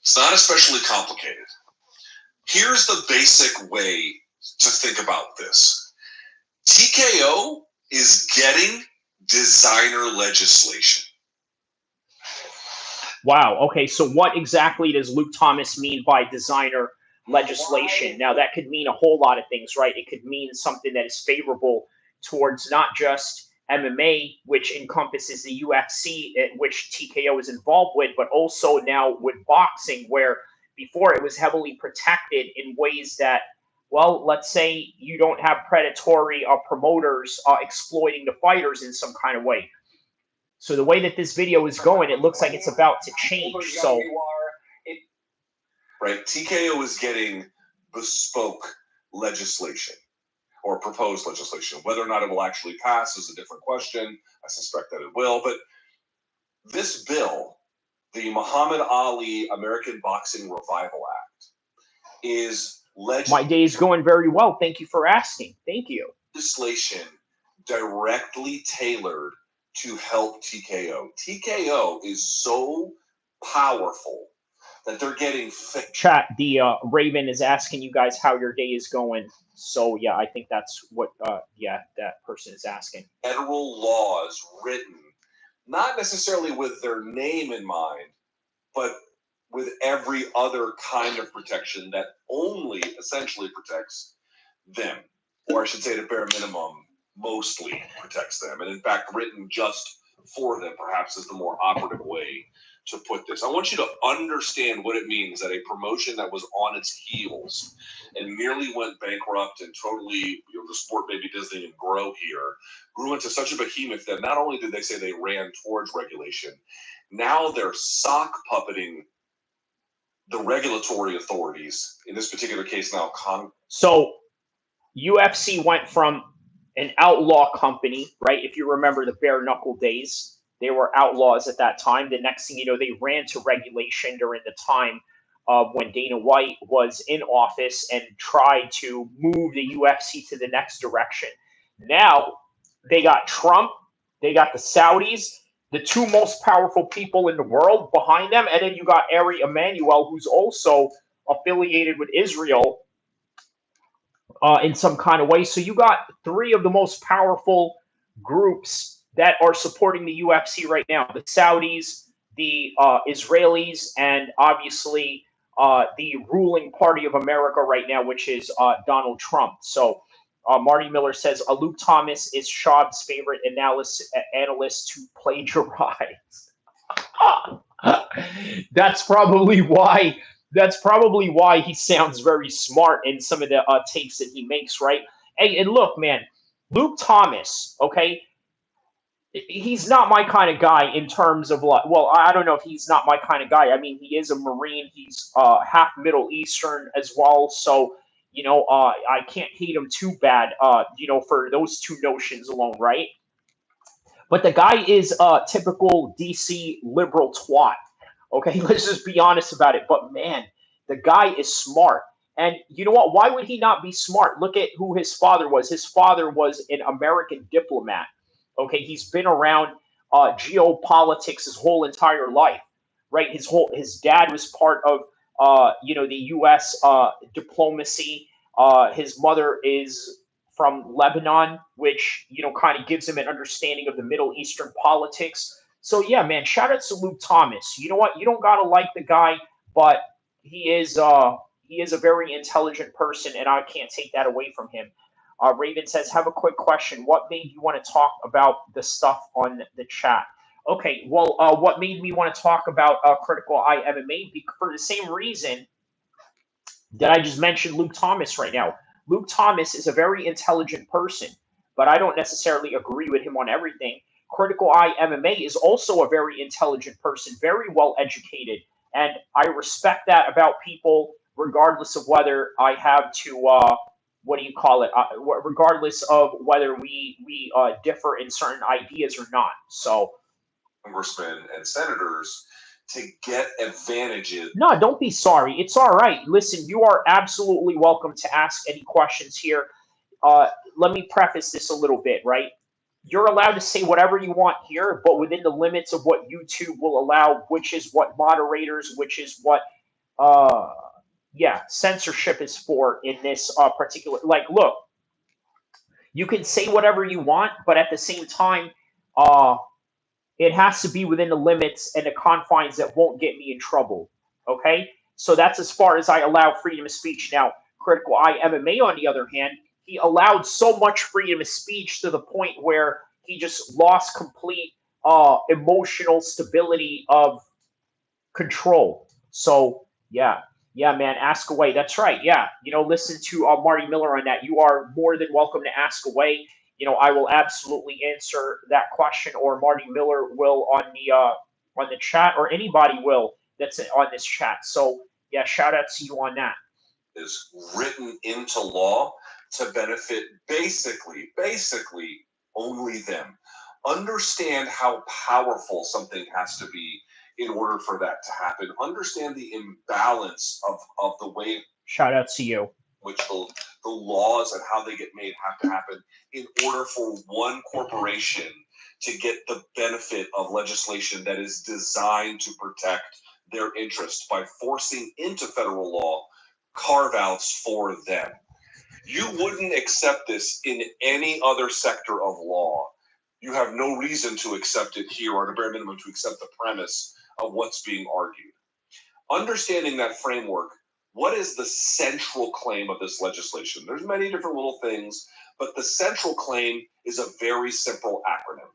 It's not especially complicated. Here's the basic way to think about this. TKO is getting designer legislation. Wow. Okay. So what exactly does Luke Thomas mean by designer legislation? Now, that could mean a whole lot of things, right? It could mean something that is favorable towards not just MMA, which encompasses the UFC, which TKO is involved with, but also now with boxing, where before it was heavily protected in ways that, well, let's say you don't have predatory promoters exploiting the fighters in some kind of way. So the way that this video is going, it looks like it's about to change. So, right, TKO is getting bespoke legislation or proposed legislation. Whether or not it will actually pass is a different question. I suspect that it will. But this bill, the Muhammad Ali American Boxing Revival Act, is my day is going very well. Thank you for asking. Thank you. Legislation directly tailored to help TKO. TKO is so powerful that they're getting chat. The Raven is asking you guys how your day is going. So yeah, I think that's what that person is asking. Federal laws written not necessarily with their name in mind, but with every other kind of protection that only essentially protects them, or I should say at a bare minimum, mostly protects them, and in fact written just for them, perhaps is the more operative way to put this. I want you to understand what it means that a promotion that was on its heels and nearly went bankrupt and totally, the sport maybe Disney and grow here, grew into such a behemoth that not only did they say they ran towards regulation, now they're sock puppeting the regulatory authorities, in this particular case now Congress. So UFC went from an outlaw company, right? If you remember the bare knuckle days, they were outlaws at that time. The next thing you know, they ran to regulation during the time when Dana White was in office and tried to move the UFC to the next direction. Now they got Trump, they got the Saudis, the two most powerful people in the world behind them, and then you got Ari Emanuel, who's also affiliated with Israel in some kind of way. So you got three of the most powerful groups that are supporting the UFC right now: the Saudis, the Israelis, and obviously the ruling party of America right now, which is Donald Trump. So Marty Miller says Luke Thomas is Schaub's favorite analyst to plagiarize. That's probably why. That's probably why he sounds very smart in some of the takes that he makes, right? Hey, and look, man, Luke Thomas, okay, he's not my kind of guy in terms of, like, well, I don't know if he's not my kind of guy. I mean, he is a Marine. He's half Middle Eastern as well. So, I can't hate him too bad, for those two notions alone, right? But the guy is a typical DC liberal twat. Okay, let's just be honest about it. But man, the guy is smart. And you know what? Why would he not be smart? Look at who his father was. His father was an American diplomat. Okay, he's been around geopolitics his whole entire life, right? His dad was part of the U.S. Diplomacy. His mother is from Lebanon, which kind of gives him an understanding of the Middle Eastern politics. So yeah, man, shout out to Luke Thomas. You know what? You don't gotta like the guy, but he is a very intelligent person, and I can't take that away from him. Raven says, have a quick question. What made you want to talk about the stuff on the chat? Okay, well, what made me want to talk about Critical Eye MMA? For the same reason that I just mentioned Luke Thomas right now. Luke Thomas is a very intelligent person, but I don't necessarily agree with him on everything. Critical Eye MMA is also a very intelligent person, very well educated, and I respect that about people, regardless of whether I have to regardless of whether we differ in certain ideas or not. So, Congressmen and senators to get advantages. No, don't be sorry. It's all right. Listen, you are absolutely welcome to ask any questions here. Let me preface this a little bit, right? You're allowed to say whatever you want here, but within the limits of what YouTube will allow, which is what moderators, which is what, censorship is for in this particular. Like, look, you can say whatever you want, but at the same time, it has to be within the limits and the confines that won't get me in trouble. Okay? So that's as far as I allow freedom of speech. Now, Critical Eye MMA, on the other hand, he allowed so much freedom of speech to the point where he just lost complete emotional stability of control. So, yeah, man, ask away. That's right. Yeah, listen to Marty Miller on that. You are more than welcome to ask away. I will absolutely answer that question, or Marty Miller will on the chat, or anybody will that's on this chat. So yeah, shout out to you on that. Is written into law to benefit basically only them. Understand how powerful something has to be in order for that to happen. Understand the imbalance of the way. Shout out to you. Which the laws and how they get made have to happen in order for one corporation to get the benefit of legislation that is designed to protect their interests by forcing into federal law carve-outs for them. You wouldn't accept this in any other sector of law. You have no reason to accept it here, or at a bare minimum to accept the premise of what's being argued. Understanding that framework, what is the central claim of this legislation? There's many different little things, but the central claim is a very simple acronym,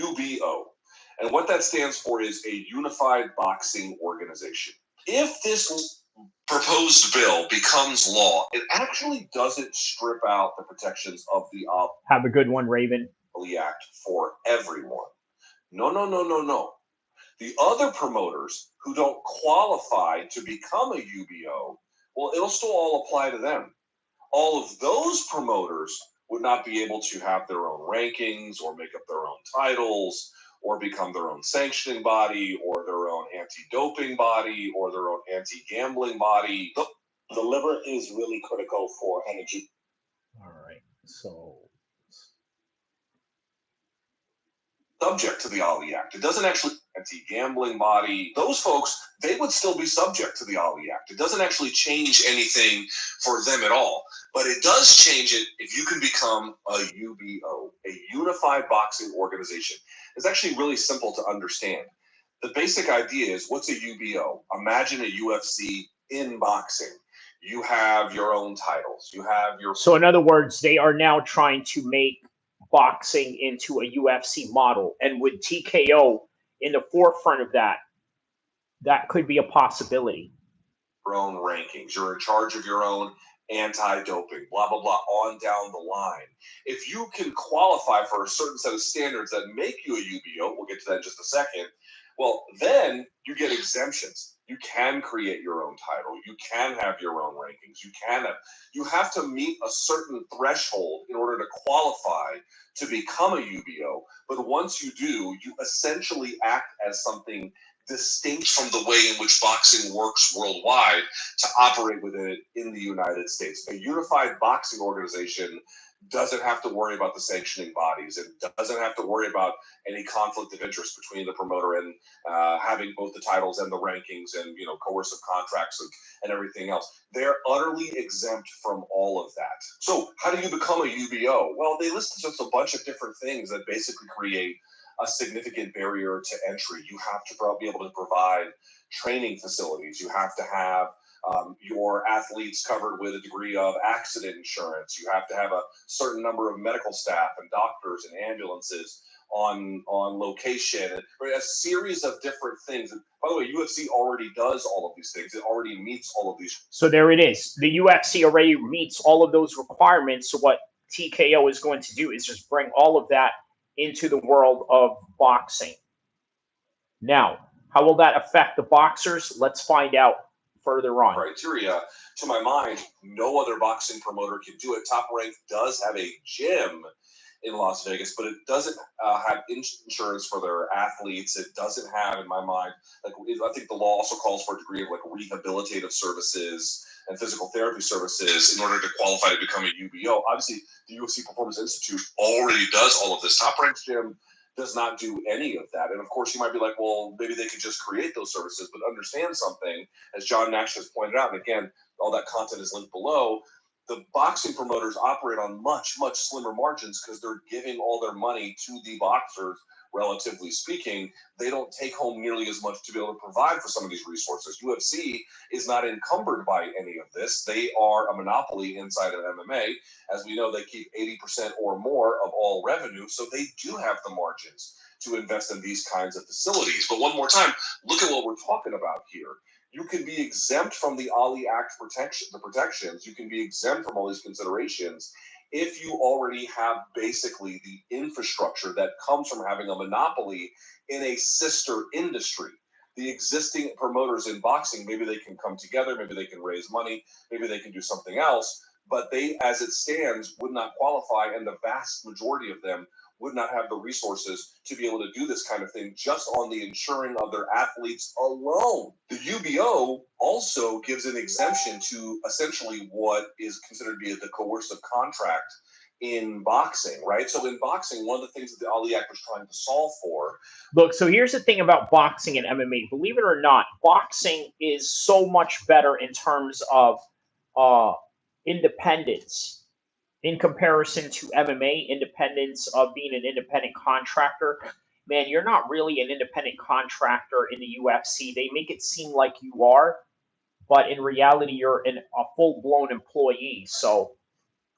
UBO. And what that stands for is a Unified Boxing Organization. If this proposed bill becomes law, it actually doesn't strip out the protections of the Have a good one, Raven. Act for everyone. No, no, no, no, no. The other promoters who don't qualify to become a UBO, well, it'll still all apply to them. All of those promoters would not be able to have their own rankings or make up their own titles or become their own sanctioning body or their own anti-doping body or their own anti-gambling body. The liver is really critical for energy. All right, so subject to the Ali Act. It doesn't actually anti-gambling body. Those folks, they would still be subject to the Ali Act. It doesn't actually change anything for them at all. But it does change it if you can become a UBO, a Unified Boxing Organization. It's actually really simple to understand. The basic idea is, what's a UBO? Imagine a UFC in boxing. You have your own titles. You have your... So in other words, they are now trying to make boxing into a UFC model. And with TKO in the forefront of that, that could be a possibility. Your own rankings. You're in charge of your own anti-doping, blah, blah, blah, on down the line. If you can qualify for a certain set of standards that make you a UBO, we'll get to that in just a second, well, then you get exemptions. You can create your own title. You can have your own rankings. You have to meet a certain threshold in order to qualify to become a UBO. But once you do, you essentially act as something distinct from the way in which boxing works worldwide to operate within it in the United States. A unified boxing organization doesn't have to worry about the sanctioning bodies. It doesn't have to worry about any conflict of interest between the promoter and having both the titles and the rankings and, coercive contracts and everything else. They're utterly exempt from all of that. So how do you become a UBO? Well, they listed just a bunch of different things that basically create a significant barrier to entry. You have to be able to provide training facilities. You have to have your athletes covered with a degree of accident insurance. You have to have a certain number of medical staff and doctors and ambulances on location. A series of different things. And by the way, UFC already does all of these things. It already meets all of these. So there it is. The UFC already meets all of those requirements. So what TKO is going to do is just bring all of that into the world of boxing. Now, how will that affect the boxers? Let's find out further on. Criteria, to my mind, no other boxing promoter can do it. Top Rank does have a gym in Las Vegas, but it doesn't have insurance for their athletes. It doesn't have, in my mind, I think the law also calls for a degree of rehabilitative services and physical therapy services in order to qualify to become a UBO. Obviously, the UFC Performance Institute already does all of this. Top Rank's gym does not do any of that. And of course, you might be like, well, maybe they could just create those services, but understand something, as John Nash has pointed out, and again, all that content is linked below, the boxing promoters operate on much, much slimmer margins because they're giving all their money to the boxers, relatively speaking. They don't take home nearly as much to be able to provide for some of these resources. UFC is not encumbered by any of this. They are a monopoly inside of MMA. As we know, they keep 80% or more of all revenue, so they do have the margins to invest in these kinds of facilities. But one more time, look at what we're talking about here. You can be exempt from the Ali Act protections. You can be exempt from all these considerations if you already have basically the infrastructure that comes from having a monopoly in a sister industry. The existing promoters in boxing, maybe they can come together, maybe they can raise money, maybe they can do something else, but they, as it stands, would not qualify, and the vast majority of them would not have the resources to be able to do this kind of thing just on the insuring of their athletes alone. The UBO also gives an exemption to essentially what is considered to be the coercive contract in boxing, right? So in boxing, one of the things that the Ali Act was trying to solve for. Look, so here's the thing about boxing and MMA. Believe it or not, boxing is so much better in terms of independence in comparison to MMA, independence of being an independent contractor. man, you're not really an independent contractor in the UFC. They make it seem like you are, but in reality, you're a full-blown employee. So,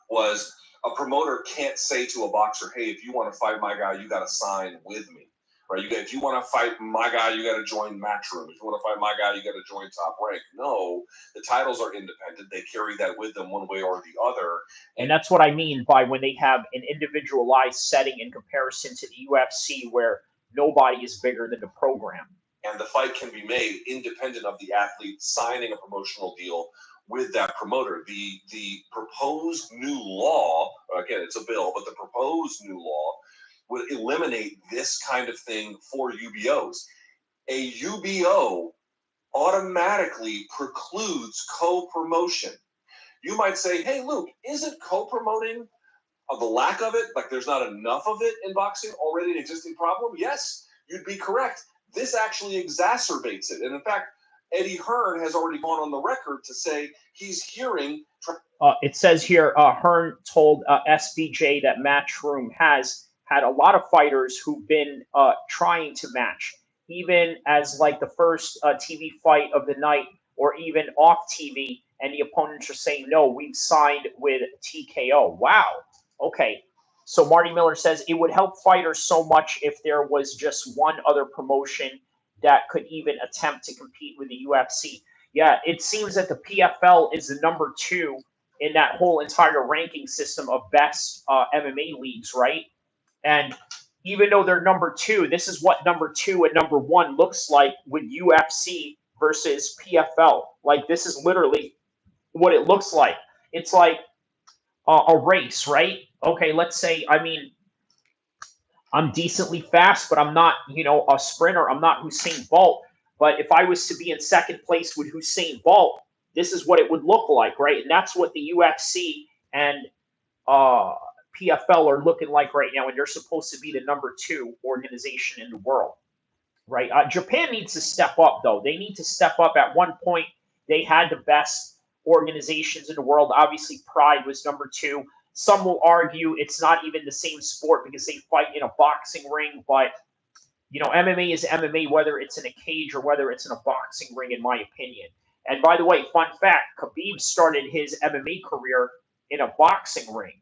was a promoter can't say to a boxer, hey, if you want to fight my guy, you got to sign with me. Right? If you want to fight my guy, you got to join Matchroom. If you want to fight my guy, you got to join Top Rank. No, the titles are independent. They carry that with them one way or the other. and that's what I mean by when they have an individualized setting in comparison to the UFC, where nobody is bigger than the program. And the fight can be made independent of the athlete signing a promotional deal with that promoter. The proposed new law, again, it's a bill, but the proposed new law would eliminate this kind of thing for UBOs. A UBO automatically precludes co-promotion. You might say, hey, Luke, isn't co-promoting the lack of it, like there's not enough of it in boxing, already an existing problem? Yes, you'd be correct. This actually exacerbates it. And in fact, Eddie Hearn has already gone on the record to say he's hearing. It says here, Hearn told SBJ that Matchroom has had a lot of fighters who've been trying to match, even as like the first TV fight of the night or even off TV, and the opponents are saying, no, we've signed with TKO. Wow. Okay. So Marty Miller says it would help fighters so much if there was just one other promotion that could even attempt to compete with the UFC. Yeah, it seems that the PFL is the number 2 in that whole entire ranking system of best MMA leagues, right? And even though they're number 2, this is what number 2 and number 1 looks like with UFC versus PFL. Like, this is literally what it looks like. It's like a race, right? Okay, let's say, I mean, I'm decently fast, but I'm not, a sprinter. I'm not Usain Bolt. But if I was to be in second place with Usain Bolt, this is what it would look like, right? And that's what the UFC and PFL are looking like right now. And they're supposed to be the number 2 organization in the world, right? Japan needs to step up, though. They need to step up. At one point, they had the best organizations in the world. Obviously, Pride was number 2. Some will argue it's not even the same sport because they fight in a boxing ring. But, MMA is MMA, whether it's in a cage or whether it's in a boxing ring, in my opinion. And by the way, fun fact, Khabib started his MMA career in a boxing ring,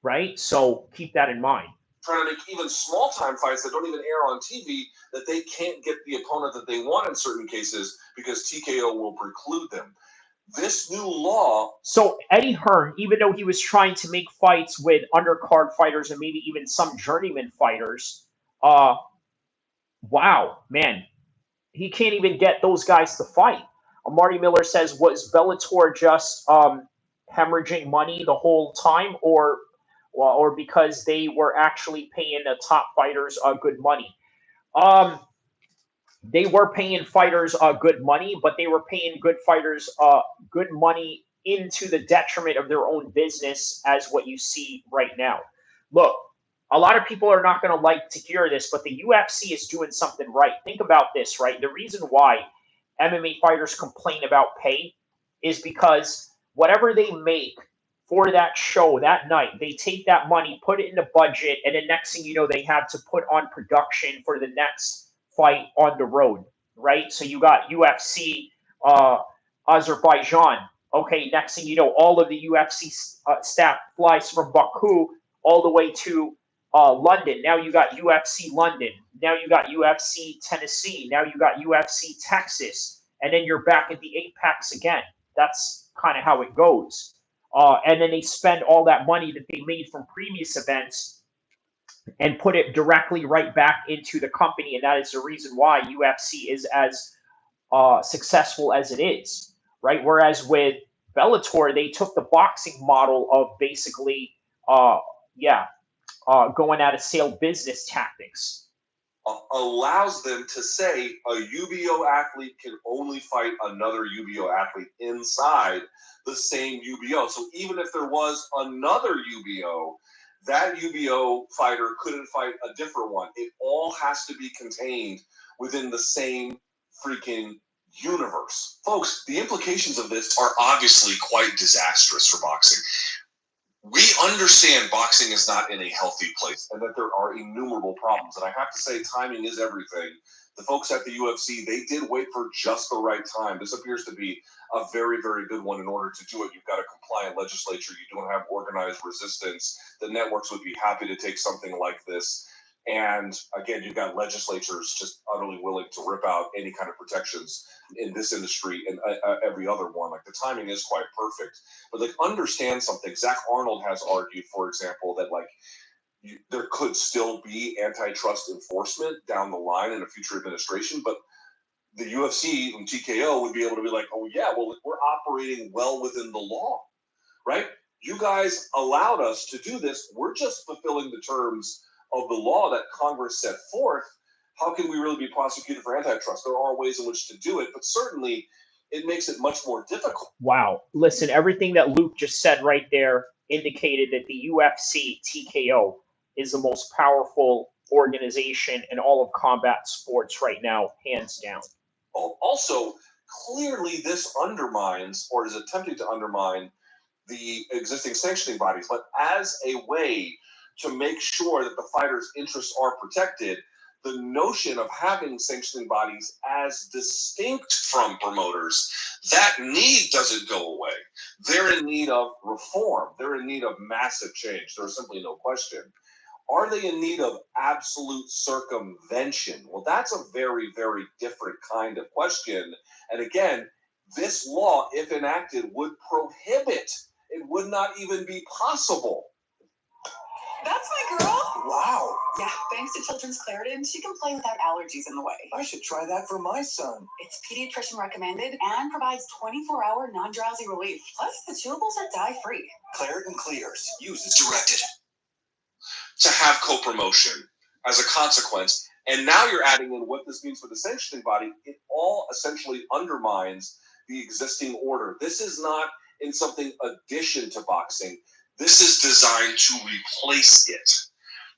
right? So keep that in mind. Trying to make even small-time fights that don't even air on TV, that they can't get the opponent that they want in certain cases because TKO will preclude them. This new law. So Eddie Hearn, even though he was trying to make fights with undercard fighters and maybe even some journeyman fighters, wow, man, he can't even get those guys to fight. Marty Miller says, was Bellator just hemorrhaging money the whole time, or because they were actually paying the top fighters good money? They were paying fighters good money, but they were paying good fighters good money into the detriment of their own business, as what you see right now. Look, a lot of people are not going to like to hear this, but the UFC is doing something right. Think about this, right? The reason why MMA fighters complain about pay is because whatever they make for that show that night, they take that money, put it in the budget, and then next thing you know, they have to put on production for the next fight on the road, right? So you got UFC Azerbaijan. Okay, next thing you know, all of the UFC staff flies from Baku all the way to London. Now you got UFC London. Now you got UFC Tennessee. Now you got UFC Texas. And then you're back at the Apex again. That's kind of how it goes. And then they spend all that money that they made from previous events and put it directly right back into the company. And that is the reason why UFC is as successful as it is, right? Whereas with Bellator, they took the boxing model of basically, going out of sale business tactics. Allows them to say a UBO athlete can only fight another UBO athlete inside the same UBO. So even if there was another UBO, that UBO fighter couldn't fight a different one. It all has to be contained within the same freaking universe. Folks, the implications of this are obviously quite disastrous for boxing. We understand boxing is not in a healthy place and that there are innumerable problems. And I have to say, timing is everything. The folks at the UFC, they did wait for just the right time. This appears to be a very, very good one in order to do it. You've got a compliant legislature. You don't have organized resistance. The networks would be happy to take something like this. And again, you've got legislatures just utterly willing to rip out any kind of protections in this industry and every other one. Like, the timing is quite perfect. But like, understand something. Zach Arnold has argued, for example, that like there could still be antitrust enforcement down the line in a future administration, but the UFC and TKO would be able to be like, oh yeah, well, we're operating well within the law, right? You guys allowed us to do this. We're just fulfilling the terms of the law that Congress set forth. How can we really be prosecuted for antitrust? There are ways in which to do it, but certainly it makes it much more difficult. Wow. Listen, everything that Luke just said right there indicated that the UFC TKO is the most powerful organization in all of combat sports right now, hands down. Also, clearly this undermines, or is attempting to undermine, the existing sanctioning bodies, but as a way to make sure that the fighters' interests are protected, the notion of having sanctioning bodies as distinct from promoters, that need doesn't go away. They're in need of reform. They're in need of massive change. There's simply no question. Are they in need of absolute circumvention? Well, that's a very, very different kind of question. And again, this law, if enacted, would prohibit. It would not even be possible. That's my girl. Wow. Yeah, thanks to Children's Claritin, she can play without allergies in the way. I should try that for my son. It's pediatrician recommended and provides 24-hour non-drowsy relief. Plus, the chewables are dye-free. Claritin clears. Use as directed. To have co-promotion as a consequence. And now you're adding in what this means for the sanctioning body. It all essentially undermines the existing order. This is not in something addition to boxing. This is designed to replace it.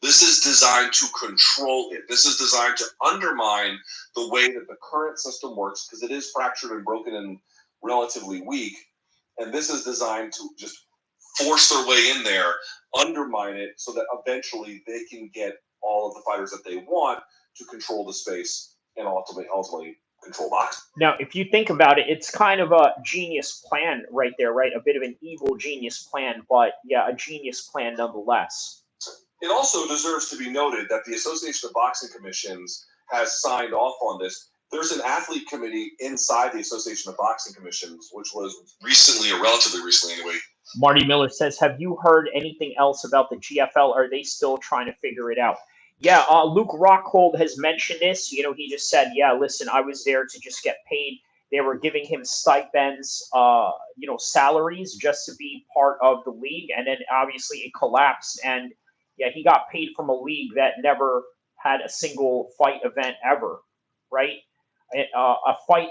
This is designed to control it. This is designed to undermine the way that the current system works, because it is fractured and broken and relatively weak. And this is designed to just force their way in there, undermine it, so that eventually they can get all of the fighters that they want to control the space and ultimately control boxing. Now, if you think about it, it's kind of a genius plan right there, right? A bit of an evil genius plan, but yeah, a genius plan nonetheless. It also deserves to be noted that the Association of Boxing Commissions has signed off on this. There's an athlete committee inside the Association of Boxing Commissions, which was recently, or relatively recently anyway. Marty Miller says, have you heard anything else about the GFL? Are they still trying to figure it out? Yeah, Luke Rockhold has mentioned this. You know, he just said, yeah, listen, I was there to just get paid. They were giving him stipends, you know, salaries just to be part of the league. And then obviously it collapsed. And yeah, he got paid from a league that never had a single fight event ever, right? A fight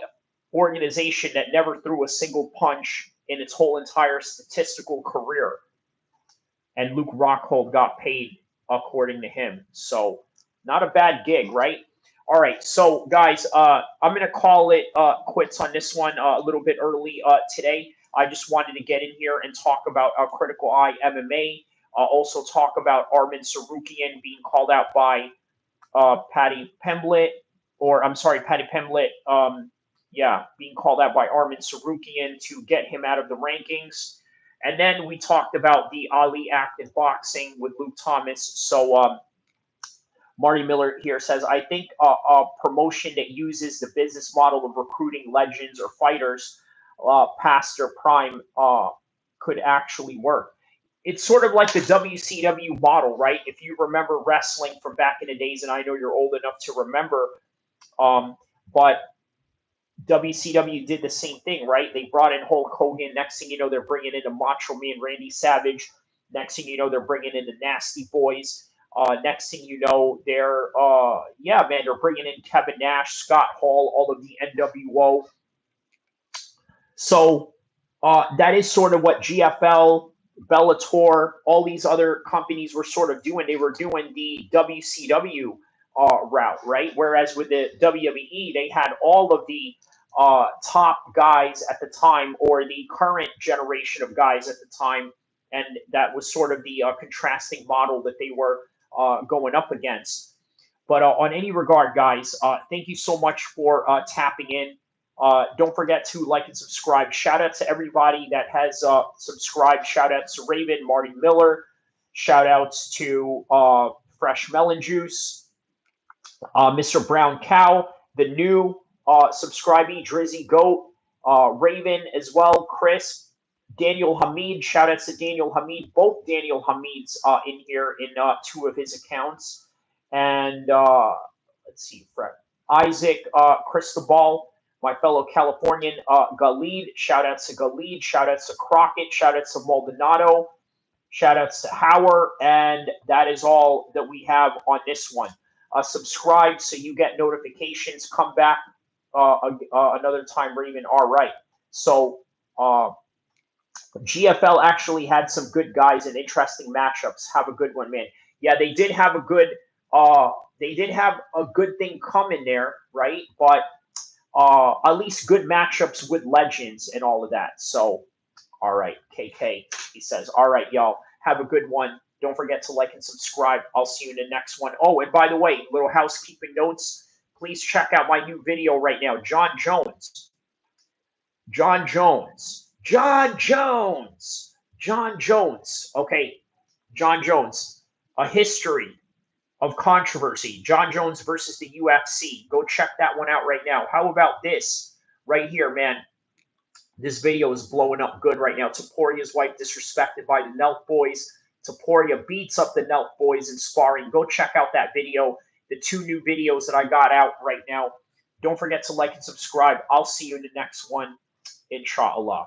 organization that never threw a single punch in its whole entire statistical career. And Luke Rockhold got paid according to him. So not a bad gig, right? All right, so guys, I'm going to call it quits on this one a little bit early today. I just wanted to get in here and talk about Critical Eye MMA. Also talk about Arman Tsarukyan being called out by Paddy Pimblett, yeah, being called out by Arman Tsarukyan to get him out of the rankings. And then we talked about the Ali Act in boxing with Luke Thomas. So Marty Miller here says, I think a promotion that uses the business model of recruiting legends or fighters past their prime could actually work. It's sort of like the WCW model, right? If you remember wrestling from back in the days, and I know you're old enough to remember, but WCW did the same thing, right? They brought in Hulk Hogan. Next thing you know, they're bringing in the Macho Man Randy Savage. Next thing you know, they're bringing in the Nasty Boys. Next thing you know, they're bringing in Kevin Nash, Scott Hall, all of the NWO. So that is sort of what GFL, Bellator, all these other companies were sort of doing. They were doing the WCW route, right? Whereas with the WWE, they had all of the top guys at the time, or the current generation of guys at the time, and that was sort of the contrasting model that they were going up against. But on any regard, guys, thank you so much for tapping in. Don't forget to like and subscribe. Shout out to everybody that has subscribed. Shout out to Raven, Marty Miller. Shout outs to Fresh Melon Juice, Mr. Brown Cow, the new subscribee, Drizzy Goat, Raven as well, Chris, Daniel Hamid. Shout outs to Daniel Hamid. Both Daniel Hamids in here in two of his accounts. And let's see, Fred, Isaac Cristobal, my fellow Californian, Galid. Shout outs to Galid. Shout outs to Crockett. Shout outs to Maldonado. Shout outs to Howard. And that is all that we have on this one. Subscribe so you get notifications. Come back another time, Raven. All right. So GFL actually had some good guys and interesting matchups. Have a good one, man. Yeah, they did have a good thing coming there, right? But at least good matchups with legends and all of that. So, all right, KK, he says, all right, y'all, have a good one. Don't forget to like and subscribe. I'll see you in the next one. Oh, and by the way, little housekeeping notes. Please check out my new video right now. John Jones. Okay, John Jones. A history of controversy. John Jones versus the UFC. Go check that one out right now. How about this right here, man? This video is blowing up good right now. Toporia's wife disrespected by the Nelk boys. Topuria beats up the Nelk boys in sparring. Go check out that video. The two new videos that I got out right now. Don't forget to like and subscribe. I'll see you in the next one. Inshallah.